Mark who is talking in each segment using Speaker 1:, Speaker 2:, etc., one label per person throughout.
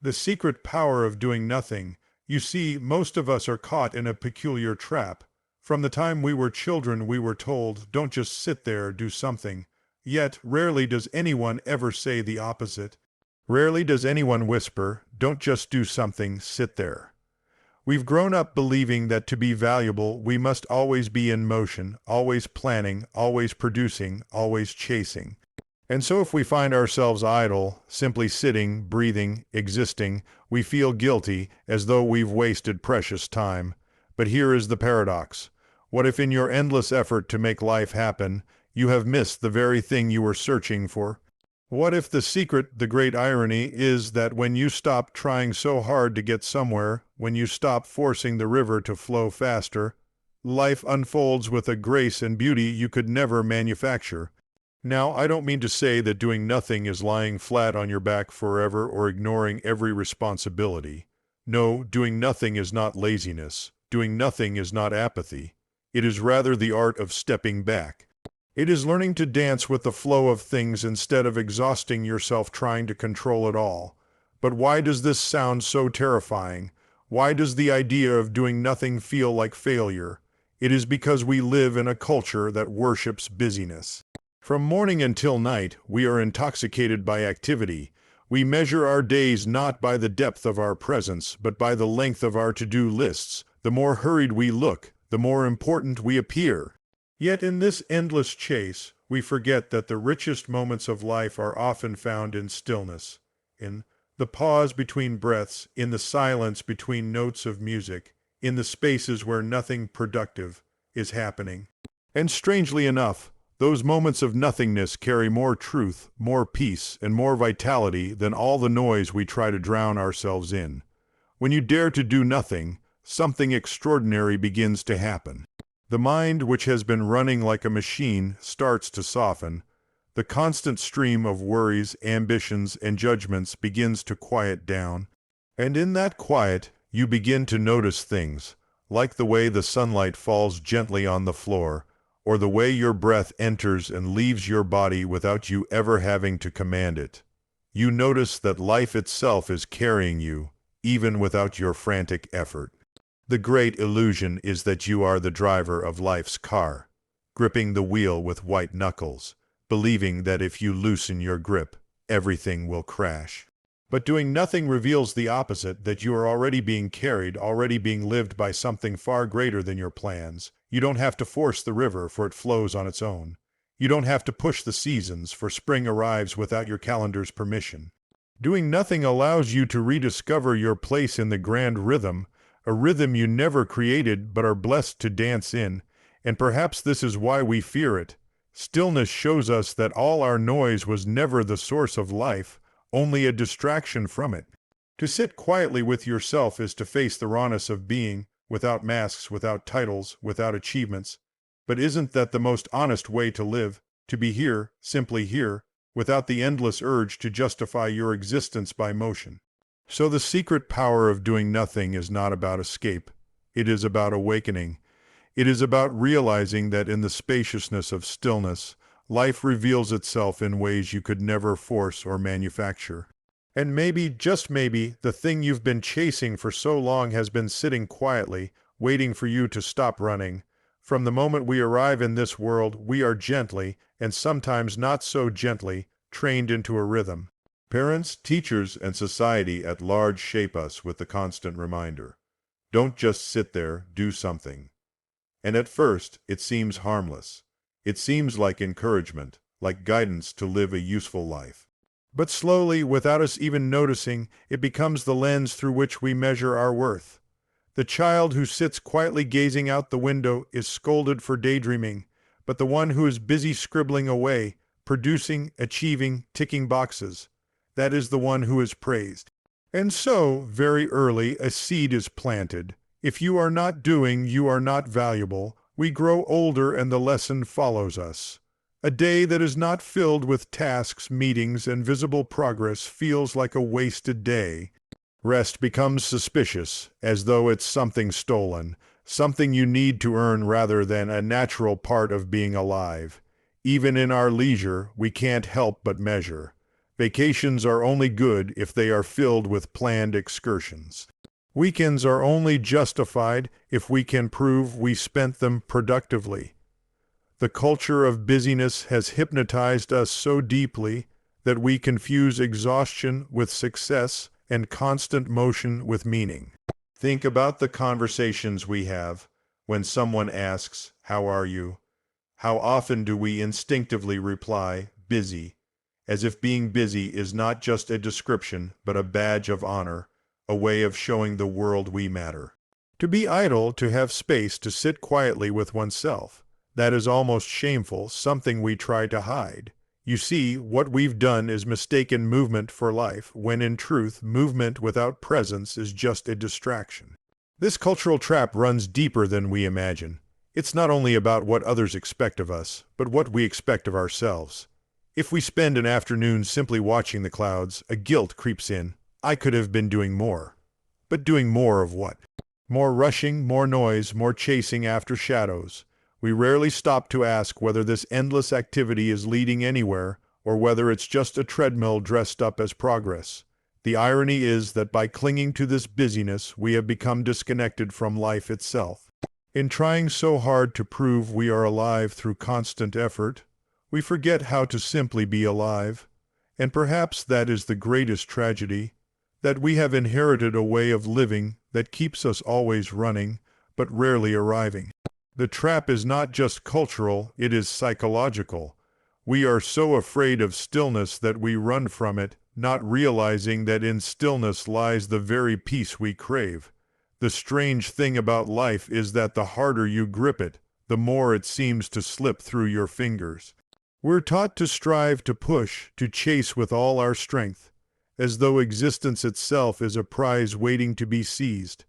Speaker 1: The secret power of doing nothing. You see, most of us are caught in a peculiar trap. From the time we were children, we were told, don't just sit there, do something. Yet, rarely does anyone ever say the opposite. Rarely does anyone whisper, don't just do something, sit there. We've grown up believing that to be valuable, we must always be in motion, always planning, always producing, always chasing. And so if we find ourselves idle, simply sitting, breathing, existing, we feel guilty, as though we've wasted precious time. But here is the paradox. What if in your endless effort to make life happen, you have missed the very thing you were searching for? What if the secret, the great irony, is that when you stop trying so hard to get somewhere, when you stop forcing the river to flow faster, life unfolds with a grace and beauty you could never manufacture? Now, I don't mean to say that doing nothing is lying flat on your back forever or ignoring every responsibility. No, doing nothing is not laziness. Doing nothing is not apathy. It is rather the art of stepping back. It is learning to dance with the flow of things instead of exhausting yourself trying to control it all. But why does this sound so terrifying? Why does the idea of doing nothing feel like failure? It is because we live in a culture that worships busyness. From morning until night, we are intoxicated by activity. We measure our days not by the depth of our presence, but by the length of our to-do lists. The more hurried we look, the more important we appear. Yet in this endless chase, we forget that the richest moments of life are often found in stillness, in the pause between breaths, in the silence between notes of music, in the spaces where nothing productive is happening. And strangely enough, those moments of nothingness carry more truth, more peace, and more vitality than all the noise we try to drown ourselves in. When you dare to do nothing, something extraordinary begins to happen. The mind, which has been running like a machine, starts to soften. The constant stream of worries, ambitions, and judgments begins to quiet down. And in that quiet, you begin to notice things, like the way the sunlight falls gently on the floor, or the way your breath enters and leaves your body without you ever having to command it. You notice that life itself is carrying you, even without your frantic effort. The great illusion is that you are the driver of life's car, gripping the wheel with white knuckles, believing that if you loosen your grip, everything will crash. But doing nothing reveals the opposite, that you are already being carried, already being lived by something far greater than your plans. You don't have to force the river, for it flows on its own. You don't have to push the seasons, for spring arrives without your calendar's permission. Doing nothing allows you to rediscover your place in the grand rhythm, a rhythm you never created but are blessed to dance in, and perhaps this is why we fear it. Stillness shows us that all our noise was never the source of life, only a distraction from it. To sit quietly with yourself is to face the rawness of being, without masks, without titles, without achievements. But isn't that the most honest way to live, to be here, simply here, without the endless urge to justify your existence by motion? So the secret power of doing nothing is not about escape. It is about awakening. It is about realizing that in the spaciousness of stillness, life reveals itself in ways you could never force or manufacture. And maybe, just maybe, the thing you've been chasing for so long has been sitting quietly, waiting for you to stop running. From the moment we arrive in this world, we are gently, and sometimes not so gently, trained into a rhythm. Parents, teachers, and society at large shape us with the constant reminder. Don't just sit there, do something. And at first, it seems harmless. It seems like encouragement, like guidance to live a useful life. But slowly, without us even noticing, it becomes the lens through which we measure our worth. The child who sits quietly gazing out the window is scolded for daydreaming, but the one who is busy scribbling away, producing, achieving, ticking boxes, that is the one who is praised. And so, very early, a seed is planted. If you are not doing, you are not valuable. We grow older and the lesson follows us. A day that is not filled with tasks, meetings, and visible progress feels like a wasted day. Rest becomes suspicious, as though it's something stolen, something you need to earn rather than a natural part of being alive. Even in our leisure, we can't help but measure. Vacations are only good if they are filled with planned excursions. Weekends are only justified if we can prove we spent them productively. The culture of busyness has hypnotized us so deeply that we confuse exhaustion with success and constant motion with meaning. Think about the conversations we have when someone asks, "How are you?" How often do we instinctively reply, "Busy," as if being busy is not just a description, but a badge of honor, a way of showing the world we matter. To be idle, to have space to sit quietly with oneself, that is almost shameful, something we try to hide. You see, what we've done is mistaken movement for life, when in truth, movement without presence is just a distraction. This cultural trap runs deeper than we imagine. It's not only about what others expect of us, but what we expect of ourselves. If we spend an afternoon simply watching the clouds, a guilt creeps in. I could have been doing more. But doing more of what? More rushing, more noise, more chasing after shadows. We rarely stop to ask whether this endless activity is leading anywhere, or whether it's just a treadmill dressed up as progress. The irony is that by clinging to this busyness, we have become disconnected from life itself. In trying so hard to prove we are alive through constant effort, we forget how to simply be alive. And perhaps that is the greatest tragedy, that we have inherited a way of living that keeps us always running, but rarely arriving. The trap is not just cultural, it is psychological. We are so afraid of stillness that we run from it, not realizing that in stillness lies the very peace we crave. The strange thing about life is that the harder you grip it, the more it seems to slip through your fingers. We're taught to strive, to push, to chase with all our strength, as though existence itself is a prize waiting to be seized.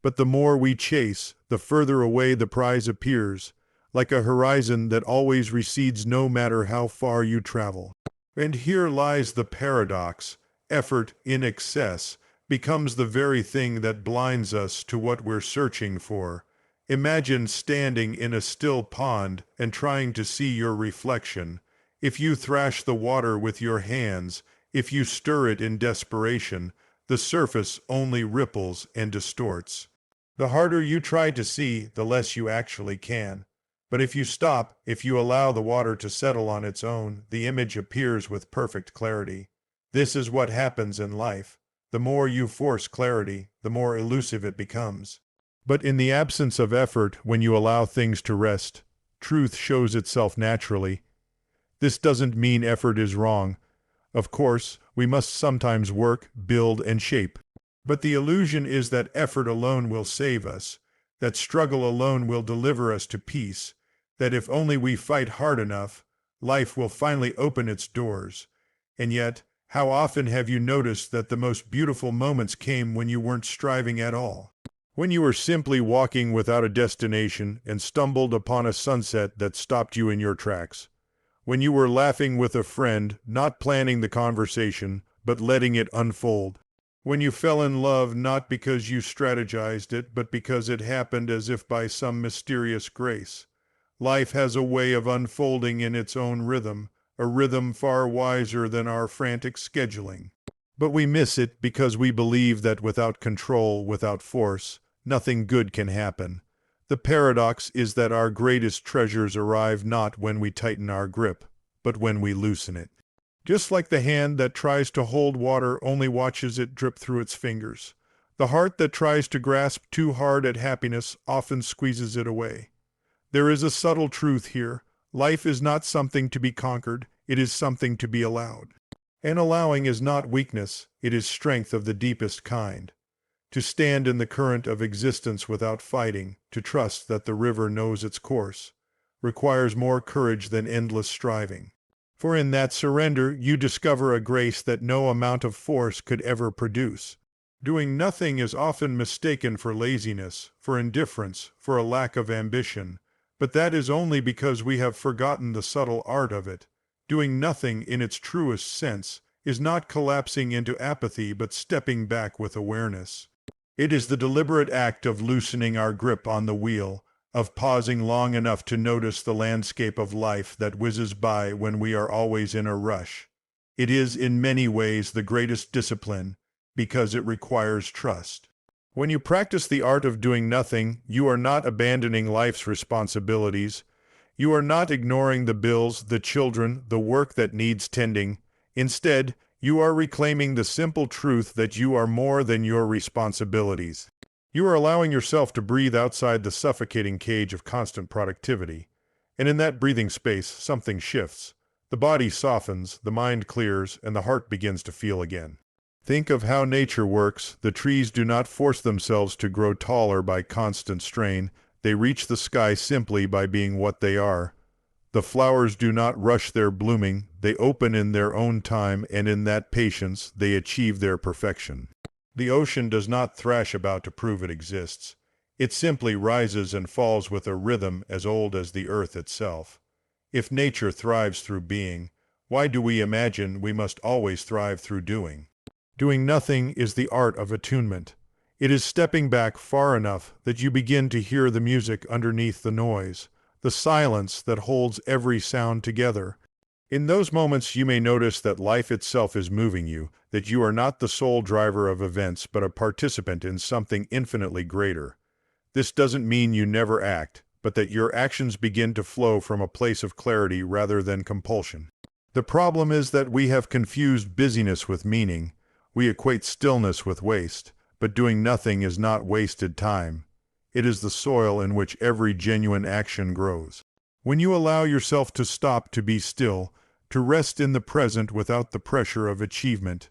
Speaker 1: But the more we chase, the further away the prize appears, like a horizon that always recedes no matter how far you travel. And here lies the paradox. Effort in excess becomes the very thing that blinds us to what we're searching for. Imagine standing in a still pond and trying to see your reflection. If you thrash the water with your hands, if you stir it in desperation, the surface only ripples and distorts. The harder you try to see, the less you actually can. But if you stop, if you allow the water to settle on its own, the image appears with perfect clarity. This is what happens in life. The more you force clarity, the more elusive it becomes. But in the absence of effort, when you allow things to rest, truth shows itself naturally. This doesn't mean effort is wrong. Of course, we must sometimes work, build, and shape. But the illusion is that effort alone will save us, that struggle alone will deliver us to peace, that if only we fight hard enough, life will finally open its doors. And yet, how often have you noticed that the most beautiful moments came when you weren't striving at all? When you were simply walking without a destination and stumbled upon a sunset that stopped you in your tracks. When you were laughing with a friend, not planning the conversation, but letting it unfold. When you fell in love not because you strategized it, but because it happened as if by some mysterious grace. Life has a way of unfolding in its own rhythm, a rhythm far wiser than our frantic scheduling. But we miss it because we believe that without control, without force, nothing good can happen. The paradox is that our greatest treasures arrive not when we tighten our grip, but when we loosen it. Just like the hand that tries to hold water only watches it drip through its fingers. The heart that tries to grasp too hard at happiness often squeezes it away. There is a subtle truth here. Life is not something to be conquered, it is something to be allowed. And allowing is not weakness, it is strength of the deepest kind. To stand in the current of existence without fighting, to trust that the river knows its course, requires more courage than endless striving. For in that surrender you discover a grace that no amount of force could ever produce. Doing nothing is often mistaken for laziness, for indifference, for a lack of ambition, but that is only because we have forgotten the subtle art of it. Doing nothing in its truest sense is not collapsing into apathy but stepping back with awareness. It is the deliberate act of loosening our grip on the wheel, of pausing long enough to notice the landscape of life that whizzes by when we are always in a rush. It is in many ways the greatest discipline because it requires trust. When you practice the art of doing nothing, you are not abandoning life's responsibilities. You are not ignoring the bills, the children, the work that needs tending. Instead, you are reclaiming the simple truth that you are more than your responsibilities. You are allowing yourself to breathe outside the suffocating cage of constant productivity. And in that breathing space, something shifts. The body softens, the mind clears, and the heart begins to feel again. Think of how nature works. The trees do not force themselves to grow taller by constant strain. They reach the sky simply by being what they are. The flowers do not rush their blooming. They open in their own time, and in that patience, they achieve their perfection. The ocean does not thrash about to prove it exists. It simply rises and falls with a rhythm as old as the earth itself. If nature thrives through being, why do we imagine we must always thrive through doing? Doing nothing is the art of attunement. It is stepping back far enough that you begin to hear the music underneath the noise, the silence that holds every sound together. In those moments you may notice that life itself is moving you, that you are not the sole driver of events but a participant in something infinitely greater. This doesn't mean you never act, but that your actions begin to flow from a place of clarity rather than compulsion. The problem is that we have confused busyness with meaning. We equate stillness with waste, but doing nothing is not wasted time. It is the soil in which every genuine action grows. When you allow yourself to stop, to be still, to rest in the present without the pressure of achievement,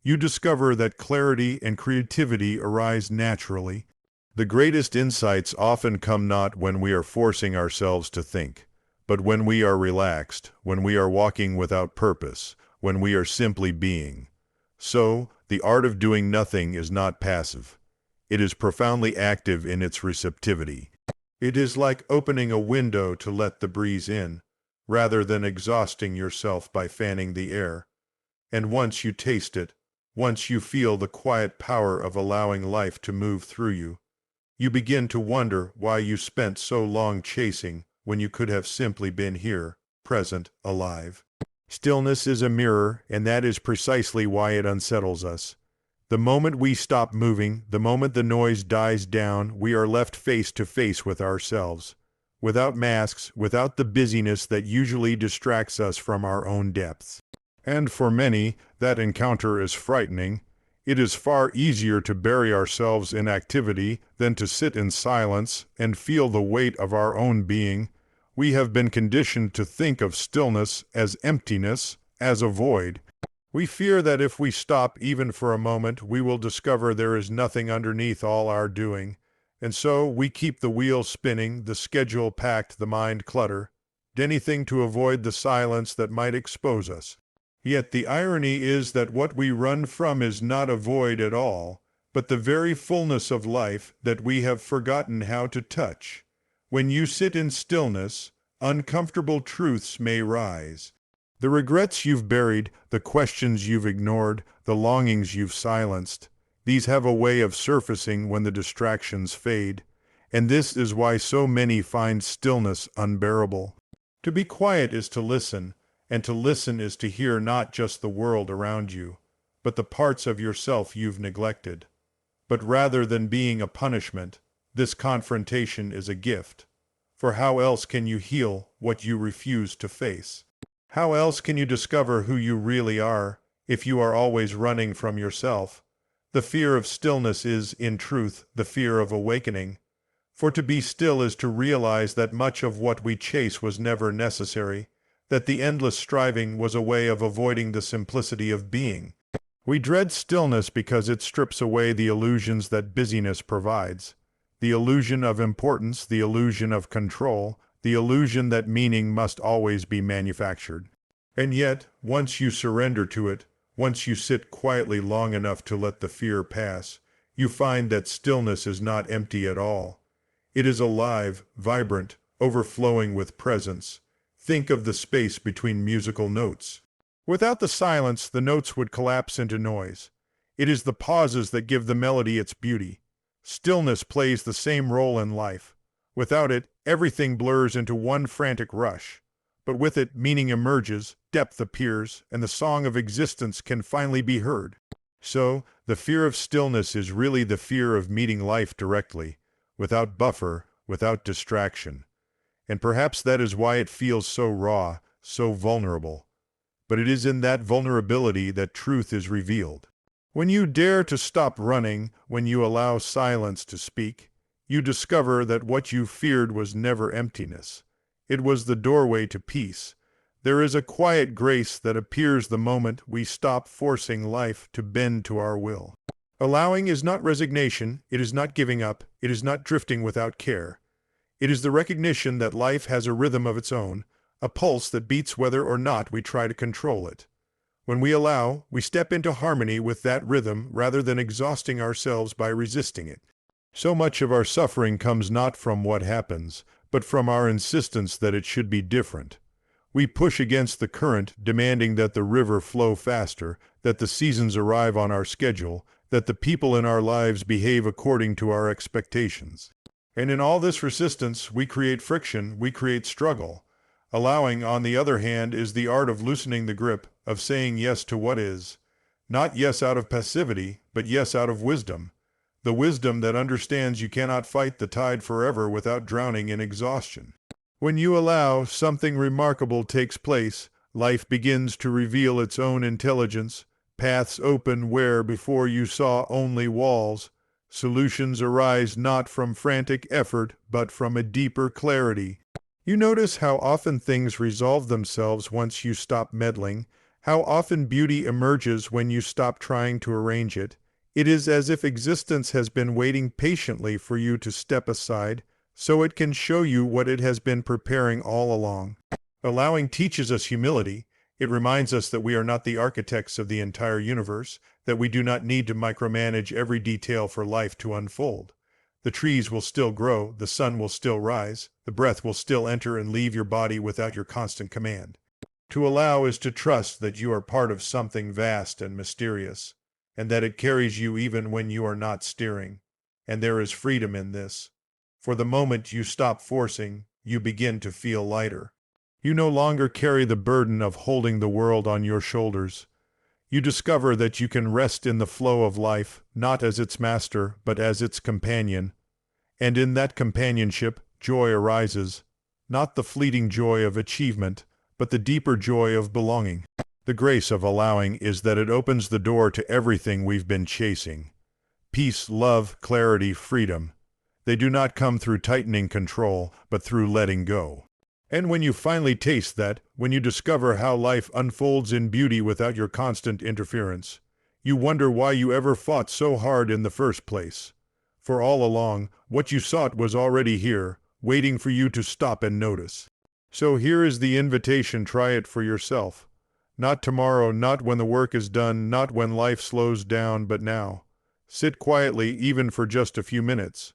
Speaker 1: you discover that clarity and creativity arise naturally. The greatest insights often come not when we are forcing ourselves to think, but when we are relaxed, when we are walking without purpose, when we are simply being. So, the art of doing nothing is not passive. It is profoundly active in its receptivity. It is like opening a window to let the breeze in, rather than exhausting yourself by fanning the air. And once you taste it, once you feel the quiet power of allowing life to move through you, you begin to wonder why you spent so long chasing when you could have simply been here, present, alive. Stillness is a mirror, and that is precisely why it unsettles us. The moment we stop moving, the moment the noise dies down, we are left face to face with ourselves. Without masks, without the busyness that usually distracts us from our own depths. And for many, that encounter is frightening. It is far easier to bury ourselves in activity than to sit in silence and feel the weight of our own being. We have been conditioned to think of stillness as emptiness, as a void. We fear that if we stop even for a moment, we will discover there is nothing underneath all our doing. And so we keep the wheel spinning, the schedule packed, the mind clutter, anything to avoid the silence that might expose us. Yet the irony is that what we run from is not a void at all, but the very fullness of life that we have forgotten how to touch. When you sit in stillness, uncomfortable truths may rise. The regrets you've buried, the questions you've ignored, the longings you've silenced, these have a way of surfacing when the distractions fade. And this is why so many find stillness unbearable. To be quiet is to listen, and to listen is to hear not just the world around you, but the parts of yourself you've neglected. But rather than being a punishment, this confrontation is a gift. For how else can you heal what you refuse to face? How else can you discover who you really are if you are always running from yourself? The fear of stillness is, in truth, the fear of awakening. For to be still is to realize that much of what we chase was never necessary, that the endless striving was a way of avoiding the simplicity of being. We dread stillness because it strips away the illusions that busyness provides. The illusion of importance, the illusion of control, the illusion that meaning must always be manufactured. And yet, once you surrender to it, once you sit quietly long enough to let the fear pass, you find that stillness is not empty at all. It is alive, vibrant, overflowing with presence. Think of the space between musical notes. Without the silence, the notes would collapse into noise. It is the pauses that give the melody its beauty. Stillness plays the same role in life. Without it, everything blurs into one frantic rush. But with it, meaning emerges, depth appears, and the song of existence can finally be heard. So, the fear of stillness is really the fear of meeting life directly, without buffer, without distraction. And perhaps that is why it feels so raw, so vulnerable. But it is in that vulnerability that truth is revealed. When you dare to stop running, when you allow silence to speak, you discover that what you feared was never emptiness. It was the doorway to peace. There is a quiet grace that appears the moment we stop forcing life to bend to our will. Allowing is not resignation, it is not giving up, it is not drifting without care. It is the recognition that life has a rhythm of its own, a pulse that beats whether or not we try to control it. When we allow, we step into harmony with that rhythm rather than exhausting ourselves by resisting it. So much of our suffering comes not from what happens, but from our insistence that it should be different. We push against the current, demanding that the river flow faster, that the seasons arrive on our schedule, that the people in our lives behave according to our expectations. And in all this resistance, we create friction, we create struggle. Allowing, on the other hand, is the art of loosening the grip, of saying yes to what is. Not yes out of passivity, but yes out of wisdom. The wisdom that understands you cannot fight the tide forever without drowning in exhaustion. When you allow, something remarkable takes place. Life begins to reveal its own intelligence. Paths open where before you saw only walls. Solutions arise not from frantic effort, but from a deeper clarity. You notice how often things resolve themselves once you stop meddling, how often beauty emerges when you stop trying to arrange it. It is as if existence has been waiting patiently for you to step aside, so it can show you what it has been preparing all along. Allowing teaches us humility. It reminds us that we are not the architects of the entire universe, that we do not need to micromanage every detail for life to unfold. The trees will still grow, the sun will still rise, the breath will still enter and leave your body without your constant command. To allow is to trust that you are part of something vast and mysterious, and that it carries you even when you are not steering. And there is freedom in this. For the moment you stop forcing, you begin to feel lighter. You no longer carry the burden of holding the world on your shoulders. You discover that you can rest in the flow of life, not as its master, but as its companion. And in that companionship, joy arises, not the fleeting joy of achievement, but the deeper joy of belonging. The grace of allowing is that it opens the door to everything we've been chasing. Peace, love, clarity, freedom. They do not come through tightening control, but through letting go. And when you finally taste that, when you discover how life unfolds in beauty without your constant interference, you wonder why you ever fought so hard in the first place. For all along, what you sought was already here, waiting for you to stop and notice. So here is the invitation, try it for yourself. Not tomorrow, not when the work is done, not when life slows down, but now. Sit quietly, even for just a few minutes.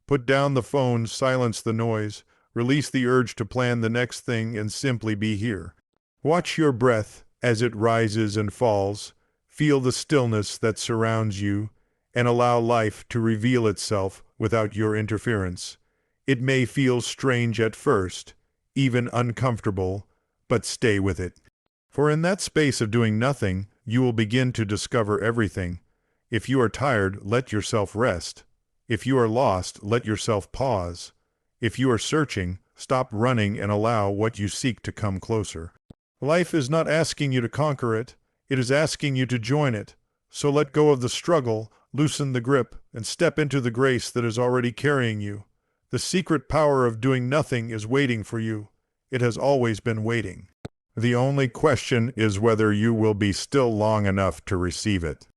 Speaker 1: Put down the phone, silence the noise, release the urge to plan the next thing, and simply be here. Watch your breath as it rises and falls. Feel the stillness that surrounds you, and allow life to reveal itself without your interference. It may feel strange at first, even uncomfortable, but stay with it. For in that space of doing nothing, you will begin to discover everything. If you are tired, let yourself rest. If you are lost, let yourself pause. If you are searching, stop running and allow what you seek to come closer. Life is not asking you to conquer it, it is asking you to join it. So let go of the struggle, loosen the grip, and step into the grace that is already carrying you. The secret power of doing nothing is waiting for you. It has always been waiting. The only question is whether you will be still long enough to receive it.